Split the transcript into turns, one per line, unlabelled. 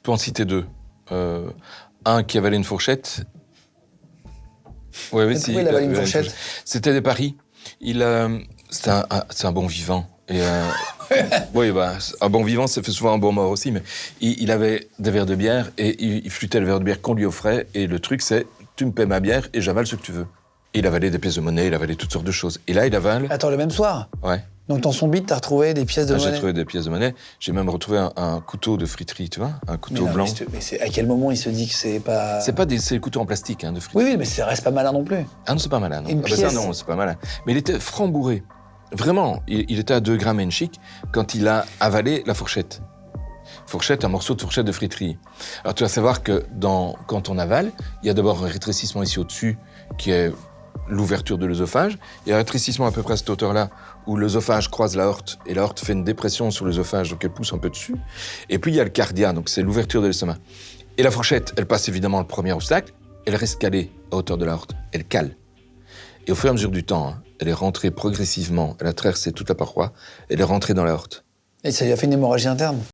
peux en citer deux. Un qui avalait une fourchette. Ouais,
Pourquoi il avalait une fourchette?
C'était des paris. C'est un bon vivant. Et oui, un bon vivant, ça fait souvent un bon mort aussi, mais il avait des verres de bière et il flûtait le verre de bière qu'on lui offrait. Et le truc, c'est, tu me paies ma bière et j'avale ce que tu veux. Et il avalait des pièces de monnaie, il avalait toutes sortes de choses. Et là, il avale...
Attends, le même soir?
Ouais.
Donc dans son bit, t'as retrouvé des pièces de monnaie?
J'ai trouvé des pièces de monnaie. J'ai même retrouvé un couteau de friterie, tu vois, un couteau blanc.
Mais c'est à quel moment il se dit que c'est pas...
C'est des couteaux en plastique, de friterie.
Oui, mais ça reste pas malin non plus.
Ah non, c'est pas malin, non.
Une pièce...
ça, non, c'est pas malin. Mais il était franc bourré. Vraiment, il était à 2 grammes and chic quand il a avalé la fourchette. Fourchette, un morceau de fourchette de friterie. Alors tu vas savoir que quand on avale, il y a d'abord un rétrécissement ici au-dessus qui est l'ouverture de l'œsophage. Il y a un rétrécissement à peu près à cette hauteur-là où l'œsophage croise l'aorte et l'aorte fait une dépression sur l'œsophage, donc elle pousse un peu dessus. Et puis il y a le cardia, donc c'est l'ouverture de l'estomac. Et la fourchette, elle passe évidemment le premier obstacle, elle reste calée à hauteur de l'aorte, elle cale. Et au fur et à mesure du temps, elle est rentrée progressivement, elle a traversé toute la paroi, elle est rentrée dans l'aorte.
Et ça lui a fait une hémorragie interne?